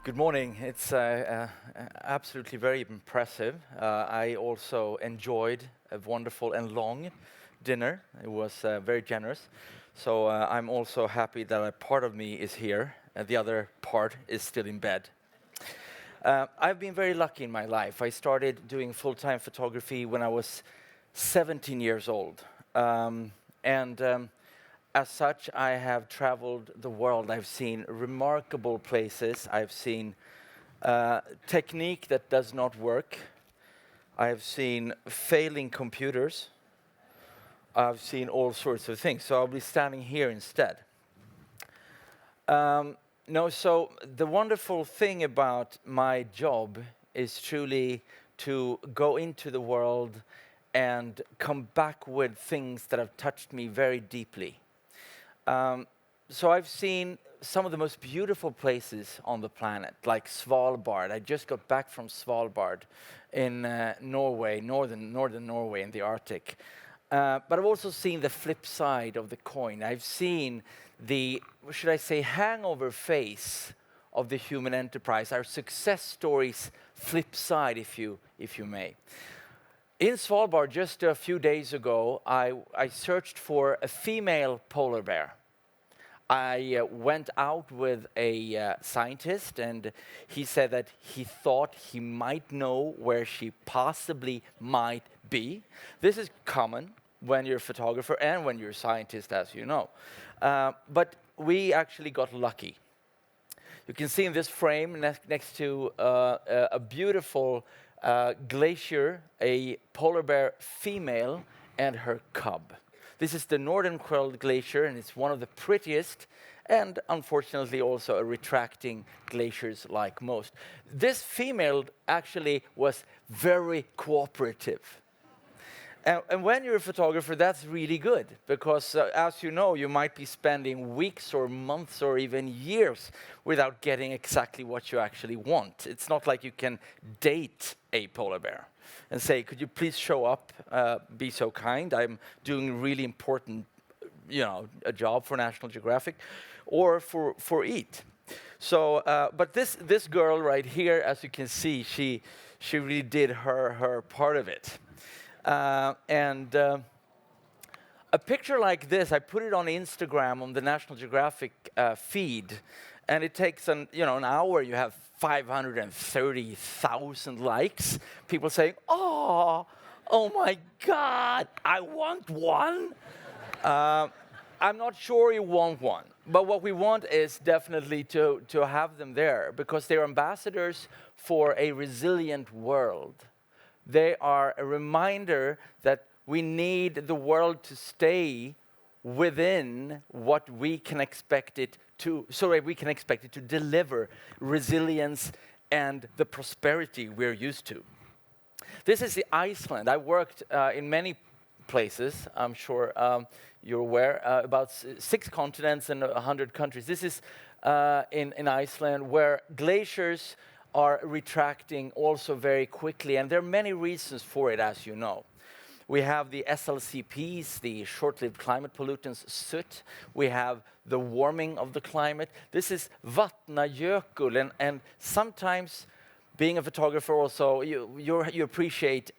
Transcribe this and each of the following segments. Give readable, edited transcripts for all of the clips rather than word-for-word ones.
Good morning. It's absolutely very impressive. I also enjoyed a wonderful and long dinner. It was very generous. So I'm also happy that a part of me is here and the other part is still in bed. I've been very lucky in my life. I started doing full-time photography when I was 17 years old. And as such, I have traveled the world. I've seen remarkable places. I've seen technique that does not work. I've seen failing computers. I've seen all sorts of things. So I'll be standing here instead. So the wonderful thing about my job is truly to go into the world and come back with things that have touched me very deeply. So I've seen some of the most beautiful places on the planet, like Svalbard. I just got back from Svalbard in Norway, northern Norway in the Arctic. But I've also seen the flip side of the coin. I've seen the, should I say, hangover face of the human enterprise, our success stories flip side, if you may. In Svalbard, just a few days ago, I searched for a female polar bear. I went out with a scientist, and he said that he thought he might know where she possibly might be. This is common when you're a photographer and when you're a scientist, as you know. But we actually got lucky. You can see in this frame next to a beautiful Glacier, a polar bear female and her cub. This is the northern curled glacier, and it's one of the prettiest and unfortunately also a retracting glaciers like most. This female actually was very cooperative. And when you're a photographer, that's really good, because as you know, you might be spending weeks or months or even years without getting exactly what you actually want. It's not like you can date a polar bear and say, could you please show up, be so kind, I'm doing a really important, a job for National Geographic, or for EAT. So, but this girl right here, as you can see, she really did her part of it. A picture like this, I put it on Instagram on the National Geographic feed, and it takes an hour. You have 530,000 likes. People saying, "Oh my God, I want one." I'm not sure you want one, but what we want is definitely to have them there, because they're ambassadors for a resilient world. They are a reminder that we need the world to stay within what we can expect it to, we can expect it to deliver resilience and the prosperity we're used to. This is the Iceland. I worked in many places, I'm sure you're aware, about 6 continents and 100 countries. This is in Iceland, where glaciers are retracting also very quickly, and there are many reasons for it, as you know. We have the SLCPs, the short-lived climate pollutants, soot. We have the warming of the climate. This is vatnajökull, and sometimes, being a photographer also, you appreciate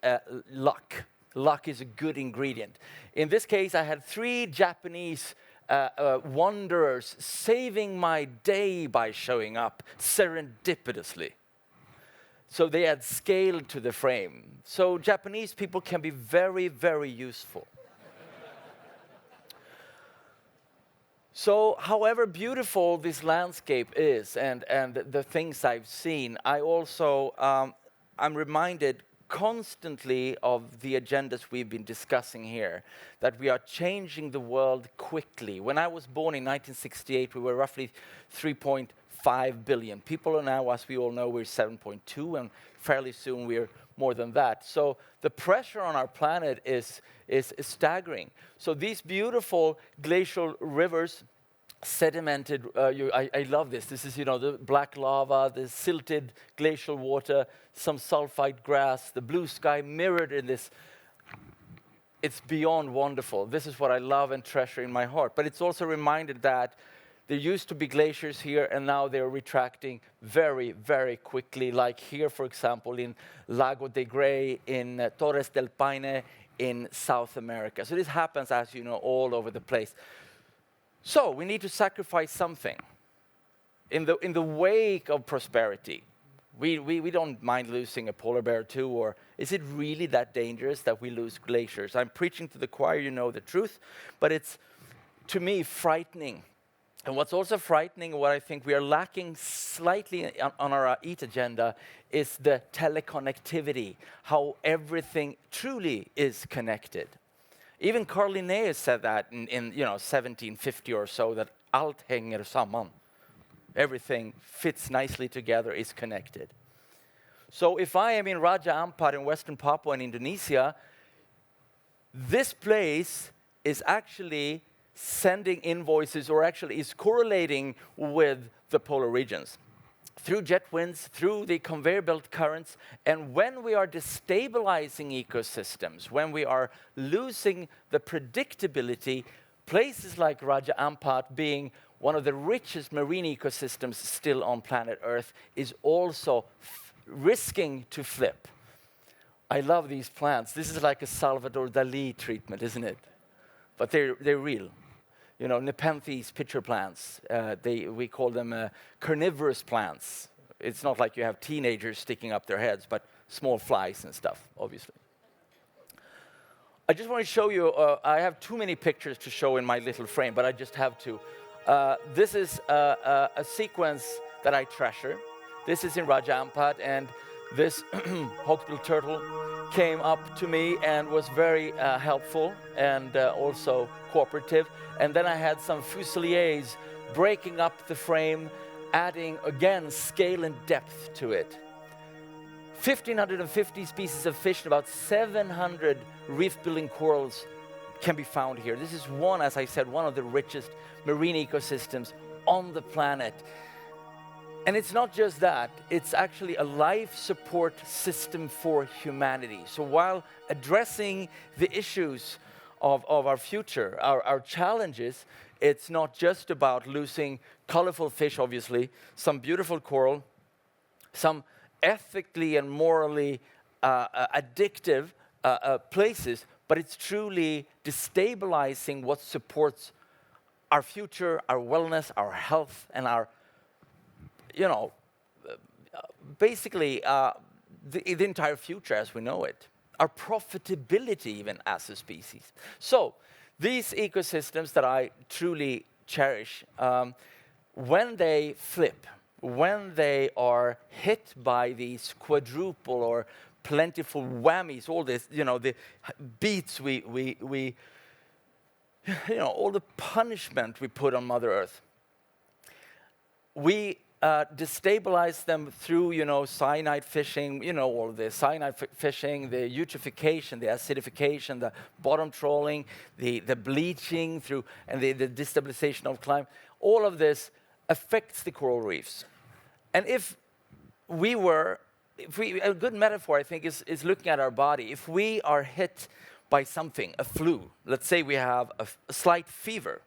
luck. Luck is a good ingredient. In this case, I had 3 Japanese wanderers saving my day by showing up serendipitously. So they had scaled to the frame. So Japanese people can be very, very useful. So however beautiful this landscape is and the things I've seen, I also, I'm reminded constantly of the agendas we've been discussing here, that we are changing the world quickly. When I was born in 1968, we were roughly 3.5 billion. People are now, as we all know, we're 7.2, and fairly soon we're more than that. So the pressure on our planet is staggering. So these beautiful glacial rivers, sedimented, I love this. This is, the black lava, the silted glacial water, some sulfite grass, the blue sky mirrored in this. It's beyond wonderful. This is what I love and treasure in my heart. But it's also reminded that There used to be glaciers here, and now they're retracting very, very quickly, like here, for example, in Lago de Grey, in Torres del Paine, in South America. So this happens, as you know, all over the place. So we need to sacrifice something. In the wake of prosperity, we don't mind losing a polar bear too, or is it really that dangerous that we lose glaciers? I'm preaching to the choir, you know the truth, but it's, to me, frightening. And what's also frightening, what I think we are lacking slightly on our EAT agenda, is the teleconnectivity, how everything truly is connected. Even Carl Linnaeus said that in 1750 or so, that allt hänger samman. Everything fits nicely together, is connected. So if I am in Raja Ampat in Western Papua in Indonesia, this place is actually sending invoices, or actually is correlating with the polar regions through jet winds, through the conveyor belt currents. And when we are destabilizing ecosystems, when we are losing the predictability, places like Raja Ampat, being one of the richest marine ecosystems still on planet Earth, is also risking to flip. I love these plants. This is like a Salvador Dali treatment, isn't it? But they're real. You know, Nepenthes pitcher plants, we call them carnivorous plants. It's not like you have teenagers sticking up their heads, but small flies and stuff, obviously. I just want to show you, I have too many pictures to show in my little frame, but I just have to. This is a sequence that I treasure. This is in Raja Ampat, and this hawksbill turtle came up to me and was very helpful and also cooperative. And then I had some fusiliers breaking up the frame, adding, again, scale and depth to it. 1,550 species of fish and about 700 reef-building corals can be found here. This is one, as I said, one of the richest marine ecosystems on the planet. And it's not just that, it's actually a life support system for humanity. So while addressing the issues of our future, our challenges, it's not just about losing colorful fish, obviously, some beautiful coral, some ethically and morally addictive places, but it's truly destabilizing what supports our future, our wellness, our health, and our, basically the entire future as we know it. Our profitability even as a species. So these ecosystems that I truly cherish, when they flip, when they are hit by these quadruple or plentiful whammies, all this, the beats all the punishment we put on Mother Earth, we destabilize them through, cyanide fishing, all of this, cyanide fishing, the eutrophication, the acidification, the bottom trawling, the bleaching through, and the destabilization of climate. All of this affects the coral reefs. And a good metaphor, I think, is looking at our body. If we are hit by something, a flu, let's say we have a slight fever,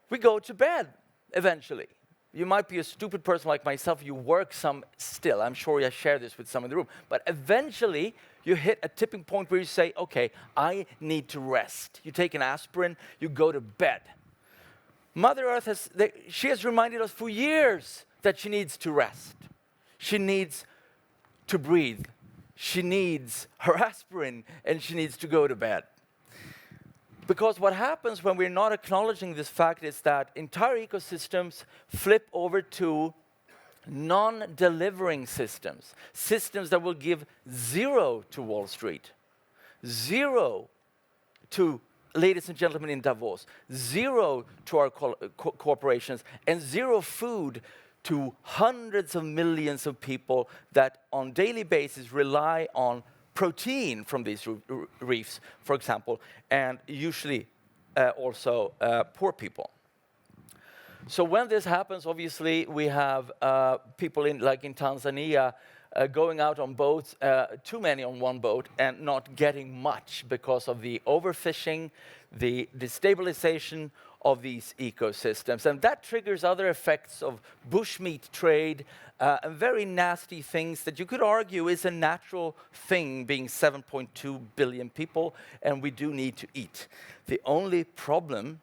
we go to bed eventually. You might be a stupid person like myself, you work some still. I'm sure I share this with some in the room. But eventually, you hit a tipping point where you say, okay, I need to rest. You take an aspirin, you go to bed. Mother Earth she has reminded us for years that she needs to rest. She needs to breathe. She needs her aspirin, and she needs to go to bed. Because what happens when we're not acknowledging this fact is that entire ecosystems flip over to non-delivering systems. Systems that will give 0 to Wall Street, 0 to, ladies and gentlemen, in Davos, 0 to our corporations, and 0 food to hundreds of millions of people that on daily basis rely on protein from these reefs, for example, and usually also poor people. So when this happens, obviously, we have people like in Tanzania going out on boats, too many on one boat, and not getting much because of the overfishing, the destabilization of these ecosystems. And that triggers other effects of bushmeat trade, and very nasty things that you could argue is a natural thing, being 7.2 billion people, and we do need to eat. The only problem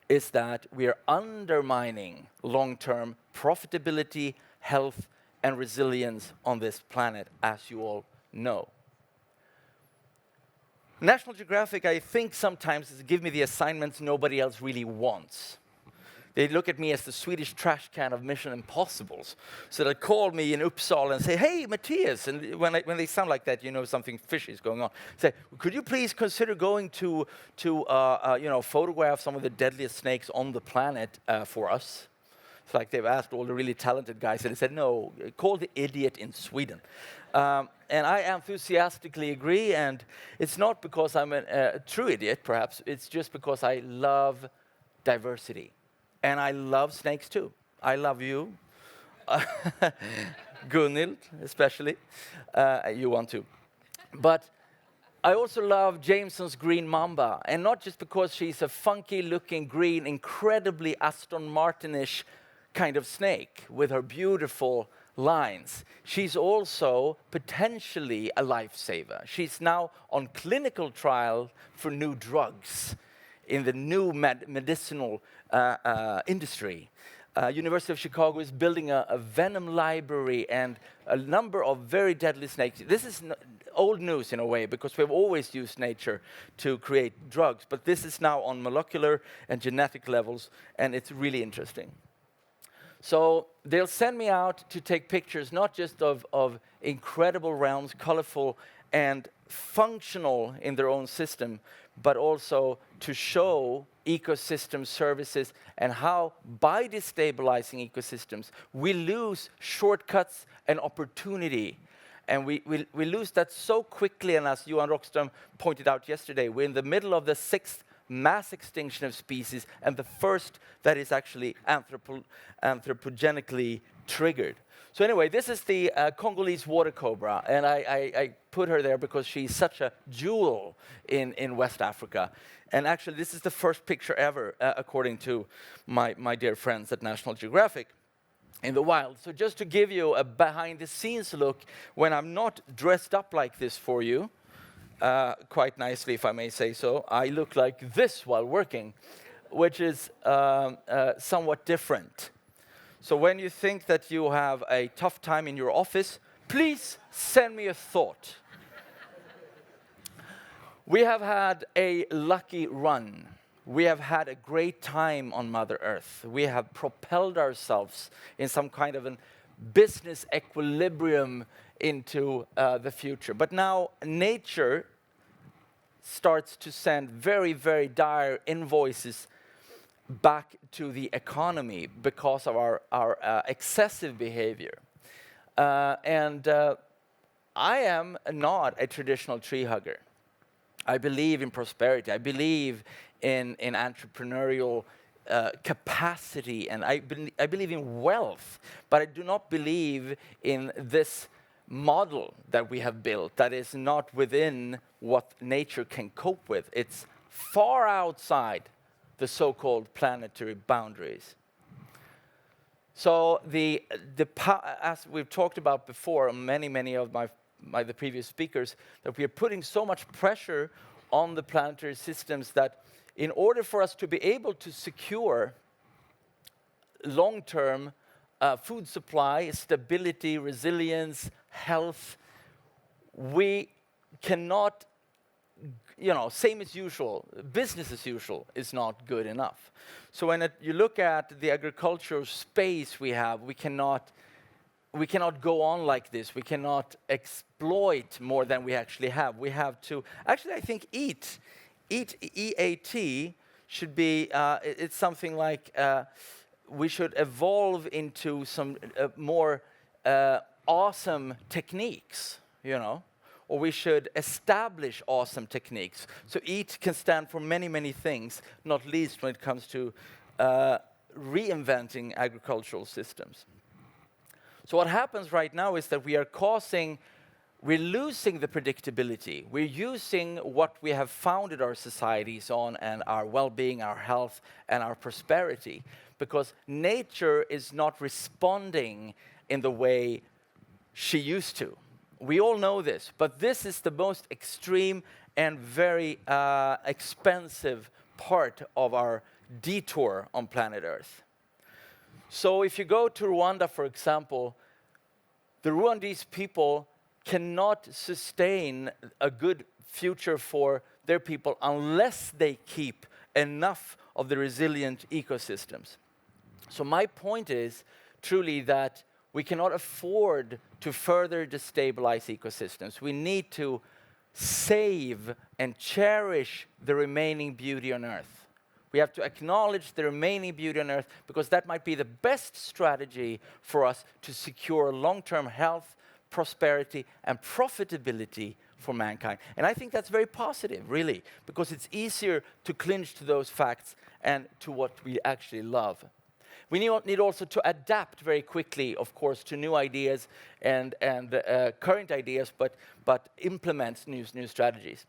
is that we are undermining long-term profitability, health, and resilience on this planet, as you all know. National Geographic, I think sometimes, give me the assignments nobody else really wants. They look at me as the Swedish trash can of Mission Impossibles. So they call me in Uppsala and say, "Hey, Mattias," and when they sound like that, you know something fishy is going on. Say, "Could you please consider going to photograph some of the deadliest snakes on the planet for us?" It's like they've asked all the really talented guys, and they said, "No, call the idiot in Sweden." And I enthusiastically agree, and it's not because I'm a true idiot, perhaps. It's just because I love diversity. And I love snakes too. I love you. Gunhild, especially. You want to. But I also love Jameson's green mamba. And not just because she's a funky-looking green, incredibly Aston Martin-ish kind of snake with her beautiful lines. She's also potentially a lifesaver. She's now on clinical trial for new drugs in the new medicinal industry. University of Chicago is building a venom library and a number of very deadly snakes. This is old news in a way, because we've always used nature to create drugs, but this is now on molecular and genetic levels, and it's really interesting. So they'll send me out to take pictures, not just of incredible realms, colorful and functional in their own system, but also to show ecosystem services and how, by destabilizing ecosystems, we lose shortcuts and opportunity. And we lose that so quickly, and as Johan Rockström pointed out yesterday, we're in the middle of the 6th mass extinction of species, and the first that is actually anthropogenically triggered. So anyway, this is the Congolese water cobra, and I put her there because she's such a jewel in West Africa. And actually, this is the first picture ever, according to my dear friends at National Geographic, in the wild. So just to give you a behind-the-scenes look, when I'm not dressed up like this for you, quite nicely, if I may say so, I look like this while working, which is somewhat different. So when you think that you have a tough time in your office, please send me a thought. We have had a lucky run. We have had a great time on Mother Earth. We have propelled ourselves in some kind of a business equilibrium into the future. But now nature starts to send very, very dire invoices back to the economy because of our excessive behavior. I am not a traditional tree hugger. I believe in prosperity. I believe in entrepreneurial capacity, and I believe in wealth, but I do not believe in this model that we have built that is not within what nature can cope with. It's far outside the so-called planetary boundaries. So as we've talked about before, many of the previous speakers, that we are putting so much pressure on the planetary systems that in order for us to be able to secure long-term food supply, stability, resilience, health, we cannot, same as usual, business as usual is not good enough. So when you look at the agricultural space we have, we cannot go on like this. We cannot exploit more than we actually have. We have to, actually I think EAT, E-A-T, should be, it's something like we should evolve into some more awesome techniques, or we should establish awesome techniques. So EAT can stand for many, many things, not least when it comes to reinventing agricultural systems. So what happens right now is that we are causing we're losing the predictability. We're using what we have founded our societies on and our well-being, our health, and our prosperity, because nature is not responding in the way she used to. We all know this, but this is the most extreme and very expensive part of our detour on planet Earth. So if you go to Rwanda, for example, the Rwandese people cannot sustain a good future for their people unless they keep enough of the resilient ecosystems. So my point is truly that we cannot afford to further destabilize ecosystems. We need to save and cherish the remaining beauty on Earth. We have to acknowledge the remaining beauty on Earth, because that might be the best strategy for us to secure long-term health, prosperity, and profitability for mankind. And I think that's very positive, really, because it's easier to clinch to those facts and to what we actually love. We need also to adapt very quickly, of course, to new ideas and current ideas, but implement new strategies.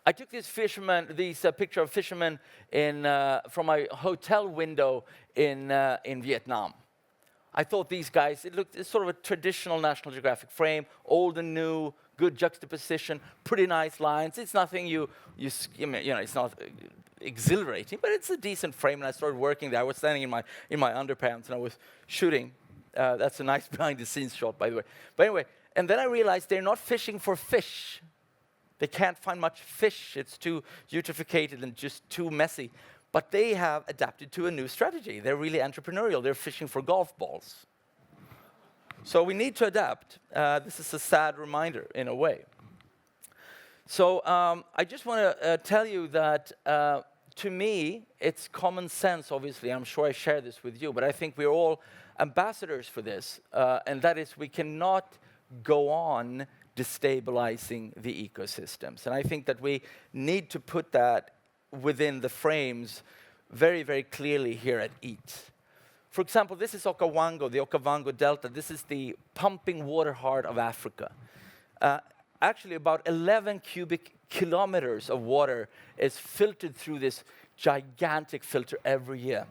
I took this picture of fishermen from my hotel window in Vietnam. I thought these guys, it's sort of a traditional National Geographic frame, old and new, good juxtaposition, pretty nice lines. It's nothing it's not exhilarating, but it's a decent frame. And I started working there. I was standing in my underpants and I was shooting. That's a nice behind-the-scenes shot, by the way. But anyway, and then I realized they're not fishing for fish. They can't find much fish. It's too eutrophicated and just too messy. But they have adapted to a new strategy. They're really entrepreneurial. They're fishing for golf balls. So we need to adapt. This is a sad reminder, in a way. So I just want to tell you that, to me, it's common sense, obviously. I'm sure I share this with you, but I think we're all ambassadors for this. And that is, we cannot go on destabilizing the ecosystems. And I think that we need to put that within the frames very, very clearly here at EAT. For example, this is Okavango, the Okavango Delta. This is the pumping water heart of Africa. Actually, about 11 cubic kilometers of water is filtered through this gigantic filter every year.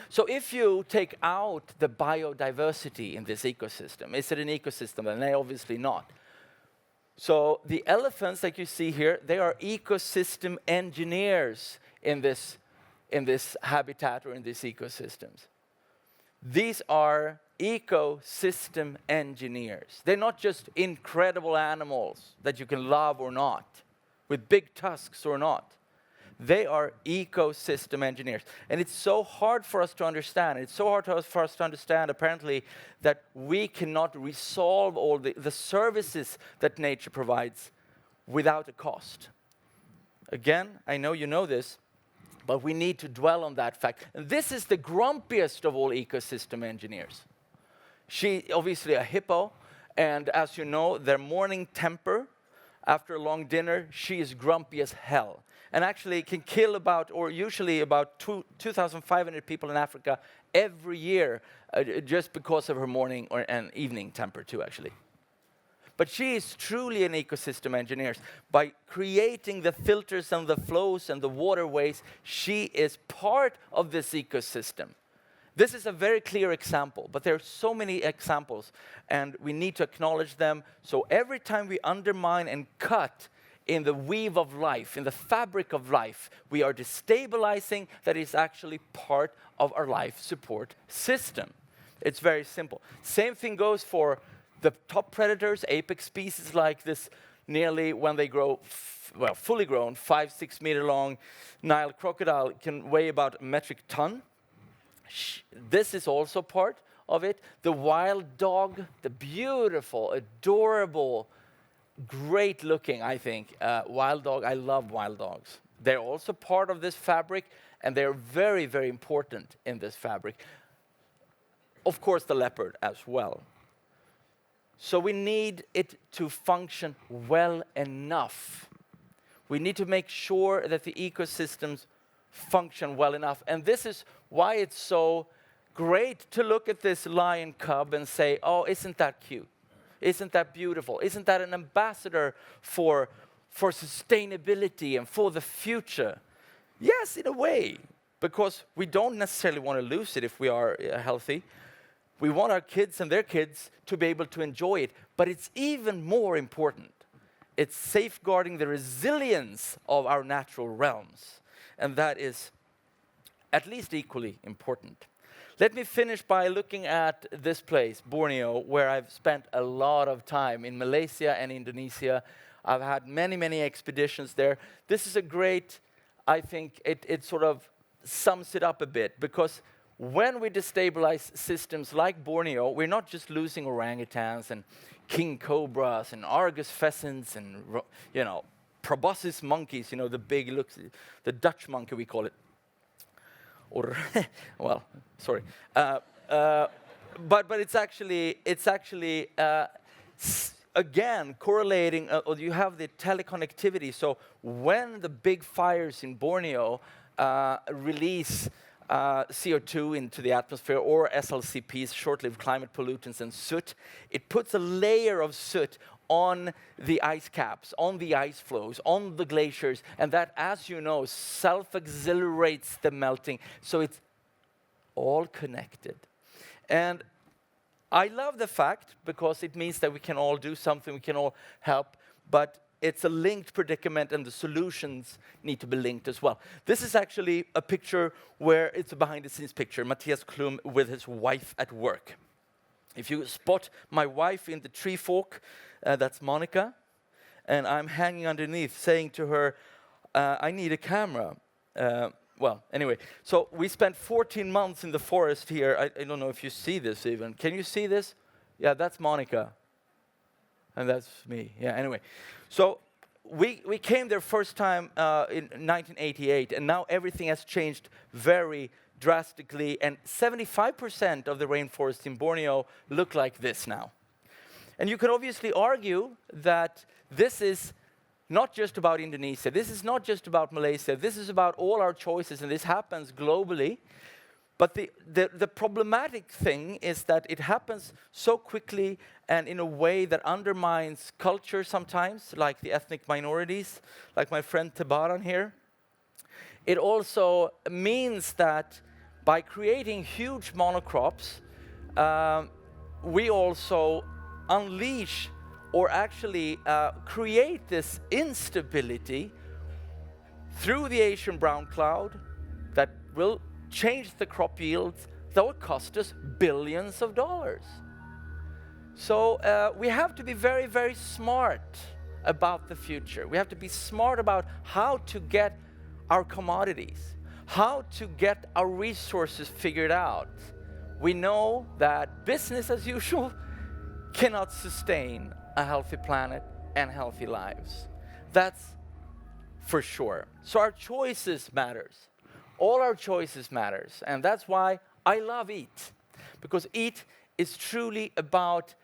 So if you take out the biodiversity in this ecosystem, is it an ecosystem? And obviously not. So the elephants that you see here, they are ecosystem engineers in this habitat or in these ecosystems. These are ecosystem engineers. They're not just incredible animals that you can love or not, with big tusks or not. They are ecosystem engineers. And it's so hard for us to understand. It's so hard for us to understand, apparently, that we cannot resolve all the services that nature provides without a cost. Again, I know you know this, but we need to dwell on that fact. And this is the grumpiest of all ecosystem engineers. She, obviously a hippo, and as you know, their morning temper, after a long dinner, she is grumpy as hell. And actually can kill usually about 2,500 people in Africa every year just because of her morning and evening temper too, actually. But she is truly an ecosystem engineer. By creating the filters and the flows and the waterways, she is part of this ecosystem. This is a very clear example, but there are so many examples, and we need to acknowledge them. So every time we undermine and cut in the weave of life, in the fabric of life, we are destabilizing that is actually part of our life support system. It's very simple. Same thing goes for the top predators, apex species like this, nearly when they grow, fully grown, 5-6 meter long Nile crocodile can weigh about a metric ton. This is also part of it. The wild dog, the beautiful, adorable, great looking, I think, wild dog. I love wild dogs. They're also part of this fabric, and they're very, very important in this fabric. Of course, the leopard as well. So we need it to function well enough. We need to make sure that the ecosystems function well enough. And this is why it's so great to look at this lion cub and say, oh, isn't that cute? Isn't that beautiful? Isn't that an ambassador for sustainability and for the future? Yes, in a way, because we don't necessarily want to lose it if we are healthy. We want our kids and their kids to be able to enjoy it, but it's even more important. It's safeguarding the resilience of our natural realms, and that is at least equally important. Let me finish by looking at this place, Borneo, where I've spent a lot of time in Malaysia and Indonesia. I've had many, many expeditions there. This is a great, I think it sort of sums it up a bit, because when we destabilize systems like Borneo, we're not just losing orangutans and king cobras and Argus pheasants and, proboscis monkeys, the big looks, the Dutch monkey we call it. Or, well, sorry. But it's actually again correlating, or you have the teleconnectivity. So when the big fires in Borneo release CO2 into the atmosphere, or SLCPs, short-lived climate pollutants, and soot, it puts a layer of soot on the ice caps, on the ice flows, on the glaciers, and that, as you know, self-accelerates the melting. So it's all connected. And I love the fact, because it means that we can all do something, we can all help, but it's a linked predicament, and the solutions need to be linked as well. This is actually a picture where it's a behind-the-scenes picture, Mattias Klum with his wife at work. If you spot my wife in the tree fork, that's Monica, and I'm hanging underneath saying to her, I need a camera. Well, anyway, so we spent 14 months in the forest here. I don't know if you see this even. Can you see this? Yeah, that's Monica. And that's me. Yeah, anyway. So we came there first time in 1988, and now everything has changed very drastically, and 75% of the rainforest in Borneo look like this now. And you can obviously argue that this is not just about Indonesia, this is not just about Malaysia, this is about all our choices, and this happens globally. But the problematic thing is that it happens so quickly and in a way that undermines culture sometimes, like the ethnic minorities, like my friend Tebaran here. It also means that by creating huge monocrops, we also unleash or actually create this instability through the Asian brown cloud that will change the crop yields that will cost us billions of dollars. So we have to be very, very smart about the future. We have to be smart about how to get our commodities, how to get our resources figured out. We know that business as usual cannot sustain a healthy planet and healthy lives. That's for sure. So our choices matters. All our choices matters. And that's why I love EAT. Because EAT is truly about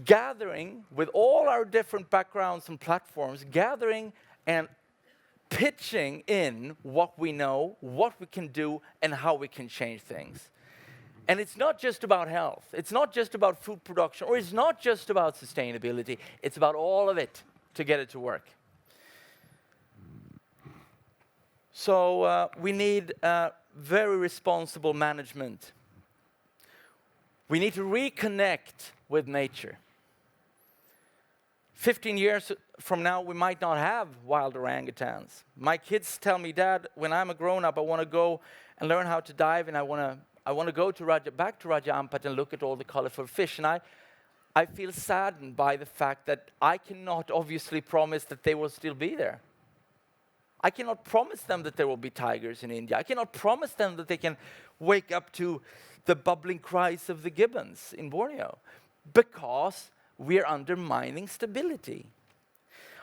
gathering with all our different backgrounds and platforms, gathering and pitching in what we know, what we can do, and how we can change things. And it's not just about health. It's not just about food production, or it's not just about sustainability. It's about all of it to get it to work. So we need very responsible management. We need to reconnect with nature. 15 years from now, we might not have wild orangutans. My kids tell me, Dad, when I'm a grown-up, I want to go and learn how to dive, and I want to go to back to Raja Ampat and look at all the colorful fish. And I feel saddened by the fact that I cannot obviously promise that they will still be there. I cannot promise them that there will be tigers in India. I cannot promise them that they can wake up to the bubbling cries of the gibbons in Borneo, because we are undermining stability.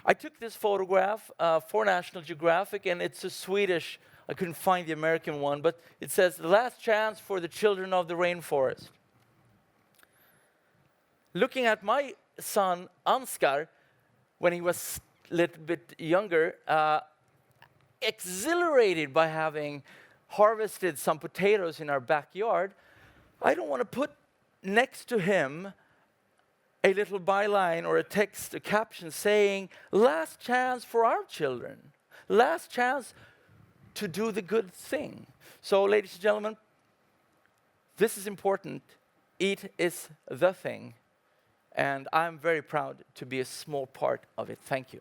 I took this photograph for National Geographic, and it's a Swedish, I couldn't find the American one, but it says, "The last chance for the children of the rainforest." Looking at my son, Ansgar, when he was a little bit younger, exhilarated by having harvested some potatoes in our backyard, I don't want to put next to him a little byline or a text, a caption saying, last chance for our children, last chance to do the good thing. So, ladies and gentlemen, this is important. It is the thing. And I'm very proud to be a small part of it. Thank you.